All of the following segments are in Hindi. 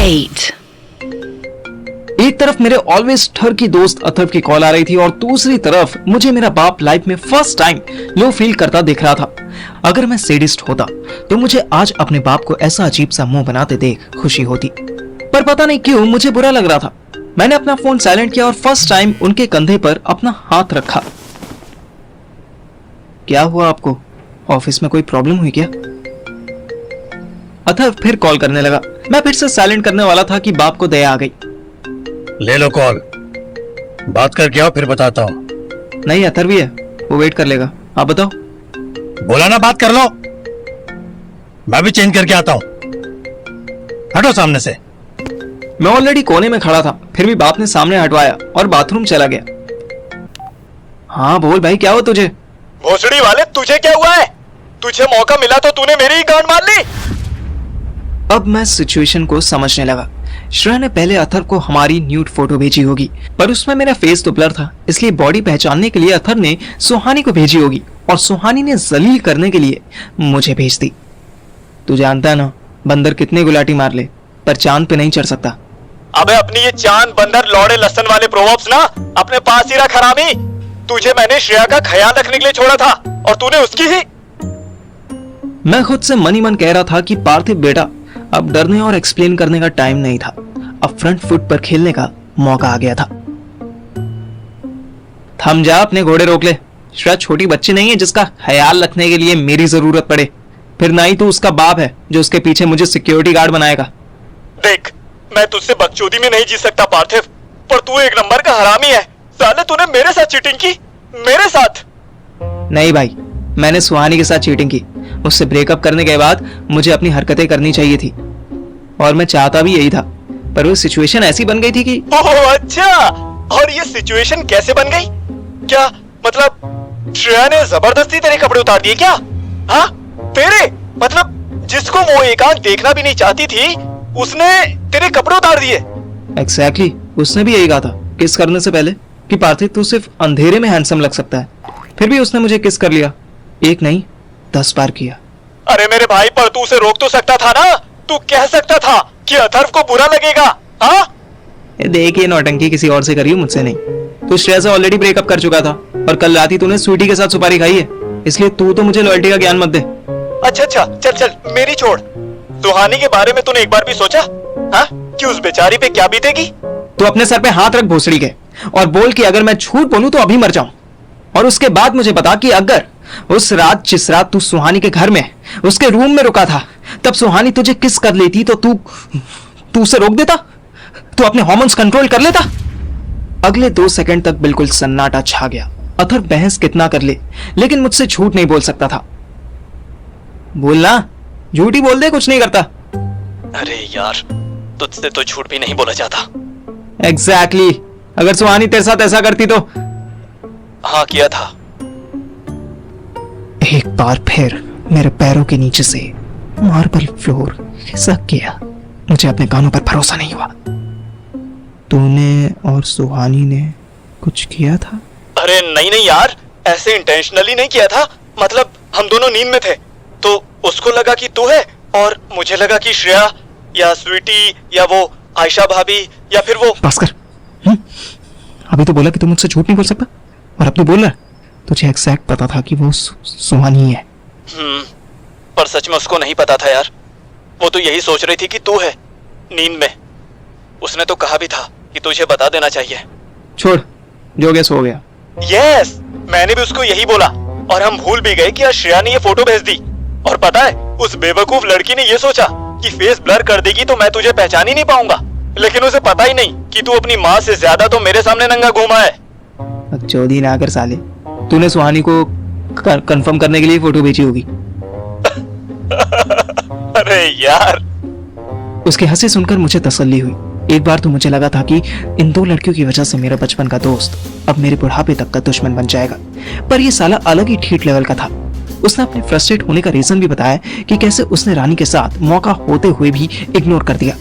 8। एक तरफ मेरे ऑलवेज ठर की दोस्त अथर्व की कॉल आ रही थी और दूसरी तरफ मुझे मेरा बाप लाइफ में फर्स्ट टाइम लो फील करता दिख रहा था। अगर मैं सैडिस्ट होता तो मुझे आज अपने बाप को ऐसा अजीब सा मुंह बनाते देख खुशी होती, पर पता नहीं क्यों मुझे बुरा लग रहा था। मैंने अपना फोन साइलेंट किया और फर्स्ट टाइम उनके कंधे पर अपना हाथ रखा। क्या हुआ आपको? ऑफिस में कोई प्रॉब्लम हुई क्या? अथर्व फिर कॉल करने लगा। मैं फिर से साइलेंट करने वाला था कि बाप को दया आ गई। ले लो कॉल, बात करके आओ फिर बताता हूँ। नहीं अथर्व ही है, वो वेट कर लेगा। आप बताओ। बोला ना बात कर लो, मैं भी चेंज करके आता हूँ। हटो सामने से। मैं ऑलरेडी कोने में खड़ा था, फिर भी बाप ने सामने हटवाया और बाथरूम चला गया। हाँ बोल भाई, क्या हो तुझे? भोसड़ी वाले, तुझे क्या हुआ है? तुझे मौका मिला तो तूने मेरी ही गांड मार ली। अब मैं सिचुएशन को समझने लगा। श्रेया ने पहले अथर्व को हमारी न्यूड फोटो भेजी होगी, पर उसमें मेरा फेस तो ब्लर था, इसलिए बॉडी पहचानने के लिए अथर्व ने सुहानी को भेजी होगी और सुहानी ने जलील करने के लिए मुझे भेज दी। तू जानता है ना, बंदर कितने गुलाटी मार ले पर चांद पे नहीं चढ़ सकता। अबे अपनी ये चांद बंदर लौड़े लसन वाले प्रोवर्ब्स ना अपने पास ही रख हरामी। तुझे मैंने श्रेया का ख्याल रखने के लिए छोड़ा था और तूने उसकी ही। मैं खुद से मन ही मन कह रहा था कि पार्थिव बेटा, अब डरने और एक्सप्लेन करने का टाइम नहीं था, अब फ्रंट फुट पर खेलने का मौका आ गया था। थम जा, अपने घोड़े रोक ले। श्रेया छोटी बच्ची नहीं है जिसका ख्याल रखने के लिए मेरी जरूरत पड़े, फिर ना ही तू उसका बाप है जो उसके पीछे मुझे सिक्योरिटी गार्ड बनाएगा। देख, मैं तुझसे बकचोदी में नहीं जी सकता पार्थिव, पर तू एक नंबर का हरामी है। साले तूने मेरे साथ चीटिंग की, मेरे साथ। नहीं भाई, मैंने सुहानी के साथ चीटिंग की। उससे ब्रेकअप करने के बाद मुझे अपनी हरकतें करनी चाहिए थी और मैं चाहता भी यही था, पर वो सिचुएशन ऐसी बन गई थी कि। ओह अच्छा, और ये सिचुएशन कैसे बन गई? क्या मतलब श्रेया ने जबरदस्ती तेरे कपड़े उतार दिए क्या? हाँ तेरे मतलब जिसको वो एक आंख देखना भी नहीं चाहती थी उसने तेरे कपड़े उतार दिए। एग्जैक्टली, उसने भी यही कहा था किस करने से पहले कि पार्थिव तू सिर्फ अंधेरे में हैंडसम लग सकता है, फिर भी उसने मुझे किस कर लिया। एक नहीं 10 बार किया। अरे मेरे भाई, पर तू उसे रोक तो सकता था ना। तू कह सकता था कि अथर्व को बुरा लगेगा। हाँ देखिए, नौटंकी किसी और से करियो, मुझसे नहीं। तू श्रेया से ऑलरेडी ब्रेकअप कर चुका था और कल रात ही तूने स्वीटी के साथ सुपारी खाई है, इसलिए तू तो मुझे लॉयल्टी का ज्ञान मत दे। अच्छा चल चल, मेरी छोड़। सुहानी के बारे में तूने एक बार भी सोचा हाँ कि उस बेचारी पे क्या बीतेगी? तू अपने सर पे हाथ रख भोसड़ी के और बोल कि अगर मैं झूठ बोलूं तो अभी मर जाऊं, और उसके बाद मुझे बता कि अगर उस रात जिस रात तू सुहानी के घर में उसके रूम में रुका था तब सुहानी तुझे किस कर लेती तो तू उसे रोक देता, तू अपने हार्मोन्स कंट्रोल कर लेता। अगले 2 सेकंड तक बिल्कुल सन्नाटा छा गया। अथर्व बहस कितना कर ले लेकिन मुझसे झूठ नहीं बोल सकता था। बोलना, झूठ ही बोल दे, कुछ नहीं करता। अरे यार, तुझसे तो झूठ भी नहीं बोला जाता। एग्जैक्टली, अगर सुहानी तेरे साथ ऐसा करती तो। हाँ किया था। एक बार फिर मेरे पैरों के नीचे से मार्बल फ्लोर खिसक गया। मुझे अपने कानों पर भरोसा नहीं हुआ। तूने और सुहानी ने कुछ किया था? अरे नहीं यार, ऐसे इंटेंशनली नहीं किया था। मतलब हम दोनों नींद में थे तो उसको लगा कि तू है और मुझे लगा कि श्रेया या स्वीटी या वो आयशा भाभी या फिर वो। बस कर। अभी तो बोला कि तू मुझसे झूठ नहीं बोल सकता और अब तो बोल रहा है। तुझे एग्जैक्ट पता था कि वो सुहानी है। पर सच में उसको नहीं पता था यार। वो तो यही सोच रही थी कि तू है नींद में। उसने तो कहा भी था कि तुझे बता देना चाहिए। छोड़, जो गया सो गया। यस, मैंने भी उसको यही बोला और हम भूल भी गए कि आज श्रेया ने ये फोटो भेज दी। और पता है, उस बेवकूफ लड़की ने ये सोचा कि फेस ब्लर कर देगी तो मैं तुझे पहचान ही नहीं पाऊंगा, लेकिन उसे पता ही नहीं कि तू अपनी माँ से ज्यादा तो मेरे सामने नंगा घूमा है। चौधरी ना कर साले, तूने सुहानी को कंफर्म करने के लिए फोटो भेजी होगी। अरे यार, उसकी हंसी सुनकर मुझे तसल्ली हुई। एक बार तो मुझे लगा था कि इन 2 लड़कियों की वजह से मेरा बचपन का दोस्त अब मेरे बुढ़ापे तक का दुश्मन बन जाएगा, पर यह साला अलग ही ठीठ लेवल का था। उसने अपने फ्रस्ट्रेट होने का रीजन भी बताया कि कैसे उसने रानी के साथ मौका होते हुए भी इग्नोर कर दिया।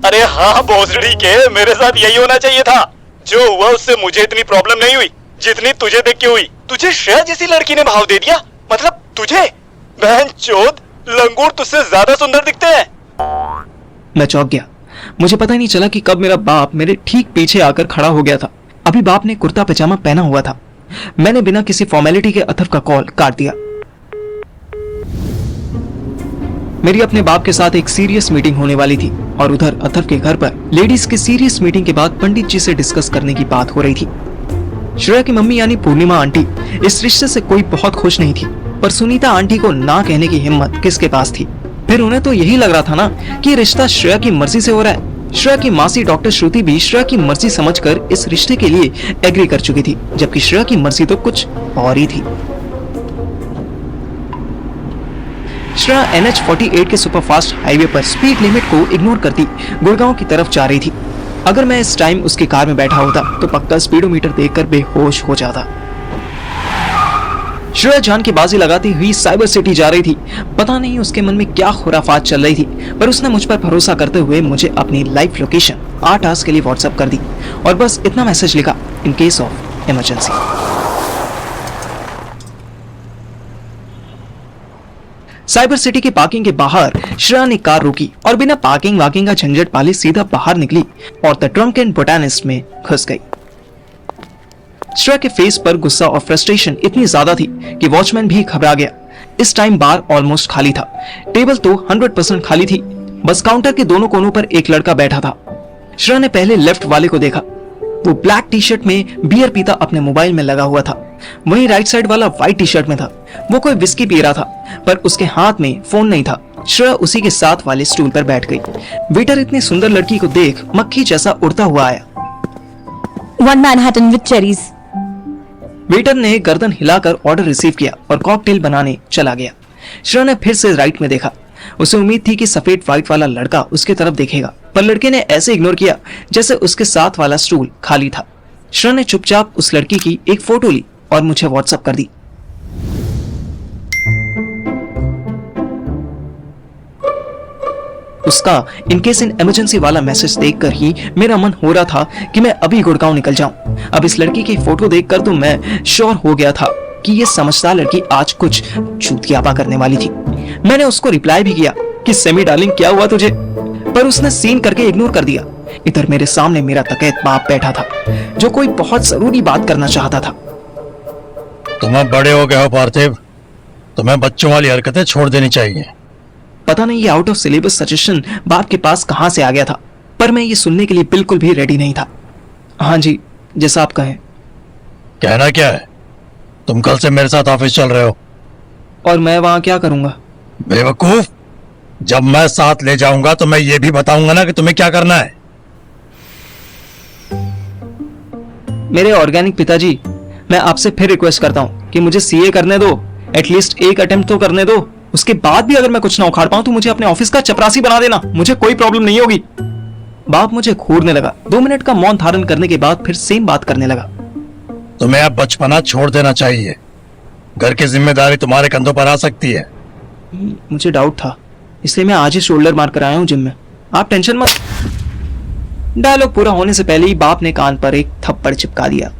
अरे हाँ भोसड़ी के, मेरे साथ यही होना चाहिए था। जो हुआ उससे मुझे इतनी प्रॉब्लम नहीं हुई जितनी तुझे देख के हुई। तुझे श्रेया जैसी लड़की ने भाव दे दिया, मतलब तुझे? बहन चोद, लंगूर तुझसे ज्यादा सुंदर दिखते हैं। मैं चौंक गया मुझे पता ही नहीं चला कि कब मेरा बाप मेरे ठीक पीछे आकर खड़ा हो गया था। अभी बाप ने कुर्ता पजामा पहना हुआ था। मैंने बिना किसी फॉर्मेलिटी के अथर्व का कॉल काट दिया। मेरी अपने बाप के साथ एक सीरियस मीटिंग होने वाली थी और उधर अथर्व के घर पर लेडीज की सीरियस मीटिंग के बाद पंडित जी से डिस्कस करने की बात हो रही थी। श्रेया की मम्मी यानी पूर्णिमा आंटी इस रिश्ते से कोई बहुत खुश नहीं थी, पर सुनीता आंटी को ना कहने की हिम्मत किसके पास थी। फिर उन्हें तो यही लग रहा था ना कि रिश्ता श्रेया की मर्जी से हो रहा है। श्रेया की मासी डॉक्टर श्रुति भी श्रेया की मर्जी समझकर इस रिश्ते के लिए एग्री कर चुकी थी, जबकि श्रेया की मर्जी तो कुछ और ही थी। श्रेया NH48 के सुपरफास्ट हाईवे पर स्पीड लिमिट को इग्नोर करती गुड़गांव की तरफ जा रही थी। अगर मैं इस टाइम उसकी कार में बैठा होता तो पक्का स्पीडोमीटर देखकर बेहोश हो जाता। श्रेया जान की बाजी लगाती हुई साइबर सिटी जा रही थी। पता नहीं उसके मन में क्या खुराफात चल रही थी, पर उसने मुझ पर भरोसा करते हुए मुझे अपनी लाइव लोकेशन 8 आवर्स के लिए व्हाट्सएप कर दी और बस इतना मैसेज लिखा, in case of emergency. Cyber city की पार्किंग के बाहर श्रेया ने कार रोकी और बिना पार्किंग वाकिंग का झंझट पाले सीधा बाहर निकली और द ड्रंक एंड बोटानिस्ट में घुस गई। श्रेया के फेस पर गुस्सा और फ्रस्ट्रेशन इतनी ज्यादा थी कि वॉचमैन भी घबरा गया। इस टाइम बार ऑलमोस्ट खाली था। टेबल तो 100% खाली थी, बस काउंटर के दोनों कोनों पर एक लड़का बैठा था। श्रेया ने पहले लेफ्ट वाले को देखा। वो ब्लैक टी शर्ट में बियर पीता अपने मोबाइल में लगा हुआ था। वहीं राइट साइड वाला व्हाइट टी शर्ट में था। वो कोई विस्की पी रहा था, पर उसके हाथ में फोन नहीं था। श्रेया उसी के साथ वाले स्टूल पर बैठ गई। वेटर इतनी सुंदर लड़की को देख मक्खी जैसा उड़ता हुआ आया। One Manhattan with cherries. Waiter ने गर्दन हिलाकर ऑर्डर रिसीव किया और कॉकटेल बनाने चला गया। श्रेया ने फिर से राइट में देखा। उसे उम्मीद थी कि सफेद व्हाइट वाला लड़का उसके तरफ देखेगा, पर लड़के ने ऐसे इग्नोर किया जैसे उसके साथ वाला स्टूल खाली था। श्रेया ने चुपचाप उस लड़की की एक फोटो ली और मुझे व्हाट्सएप कर दी। उसका इन केस इन इमरजेंसी वाला मैसेज देखकर ही मेरा मन हो रहा था कि मैं अभी गुड़गांव निकल जाऊं। अब इस लड़की की फोटो देखकर तो मैं श्योर हो गया था कि ये समझदार लड़की आज कुछ चूतियापा करने वाली थी। मैंने उसको रिप्लाई भी किया कि सेमी डार्लिंग क्या हुआ तुझे, पर उसने सीन करके इग्नोर कर दिया। इधर मेरे सामने मेरा तकैत बाप बैठा था जो कोई बहुत जरूरी बात करना चाहता था। तुम्हें बड़े हो गए हो पार्थिव, तुम्हें बच्चों वाली हरकतें छोड़ देनी चाहिए। पता नहीं ये आउट ऑफ सिलेबस सजेशन बाप के पास कहां से आ गया था, पर मैं ये सुनने के लिए बिल्कुल भी रेडी नहीं था। हाँ जी, जैसा आप कहें। कहना क्या है? तुम कल से मेरे साथ ऑफिस चल रहे हो। और मैं वहां क्या करूंगा? बेवकूफ, जब मैं साथ ले जाऊंगा तो मैं ये भी बताऊंगा ना कि तुम्हें क्या करना है। मेरे ऑर्गेनिक पिताजी, मैं आपसे फिर रिक्वेस्ट करता हूं कि मुझे सीए करने दो। एटलीस्ट एक अटेम्प्ट तो करने दो। उसके बाद भी अगर मैं कुछ ना उखाड़ पाऊं तो मुझे अपने ऑफिस का चपरासी बना देना, मुझे कोई प्रॉब्लम नहीं होगी। बाप मुझे घूरने लगा। 2 मिनट का मौन धारण करने के बाद फिर सेम बात करने लगा। तुम्हें अब बचपना छोड़ देना चाहिए। घर की जिम्मेदारी तुम्हारे कंधों पर आ सकती है। मुझे डाउट था, इसलिए मैं आज ही शोल्डर मार कर आया हूं जिम में। आप टेंशन मत। डायलॉग पूरा होने से पहले ही बाप ने कान पर एक थप्पड़ चिपका दिया।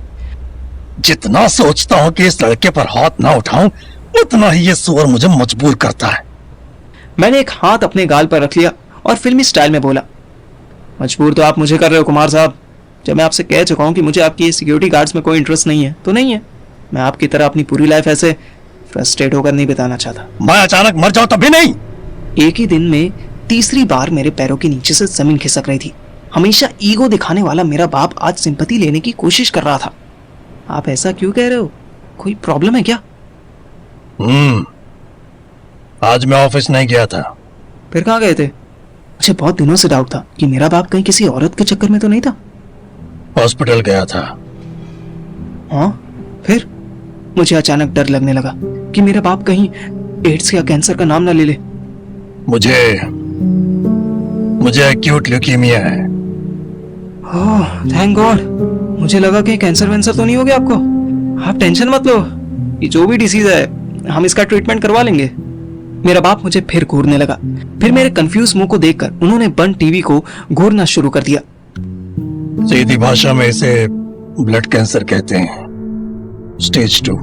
जितना सोचता हूं कि इस लड़के पर हाथ ना उठाऊं, उतना ही ये सुअर मुझे मजबूर करता है। मैंने एक हाथ अपने गाल पर रख लिया और फिल्मी स्टाइल में बोला, मजबूर तो आप मुझे कर रहे हो कुमार साहब। जब मैं आपसे कह चुका हूं कि मुझे आपकी सिक्योरिटी गार्ड्स में कोई इंटरेस्ट नहीं है तो नहीं है। मैं आपकी तरह अपनी पूरी लाइफ ऐसे फ्रस्ट्रेट होकर नहीं बिताना चाहता। मैं अचानक मर जाऊं तब भी नहीं। एक ही दिन में तीसरी बार मेरे पैरों के नीचे से जमीन खिसक रही थी। हमेशा ईगो दिखाने वाला मेरा बाप आज सिंपैथी लेने की कोशिश कर रहा था। आप ऐसा क्यों कह रहे हो? कोई प्रॉब्लम है क्या? आज मैं ऑफिस नहीं गया था। फिर कहाँ गए थे? मुझे बहुत दिनों से डाउट था कि मेरा बाप कहीं किसी औरत के चक्कर में तो नहीं था। हॉस्पिटल गया था। हाँ, फिर मुझे अचानक डर लगने लगा कि मेरा बाप कहीं एड्स या कैंसर का नाम ना ले ले। मुझे एक्यूट ल्यूकीमिया है। Oh thank God. मुझे लगा कि कैंसर वैंसर तो नहीं हो गया आपको। आप टेंशन मत लो, ये जो भी डिसीज है हम इसका ट्रीटमेंट करवा लेंगे। मेरा बाप मुझे फिर घूरने लगा। फिर मेरे कंफ्यूज मुंह को देखकर उन्होंने बंद टीवी को घूरना शुरू कर दिया। सीधी भाषा में इसे ब्लड कैंसर कहते हैं, स्टेज 2।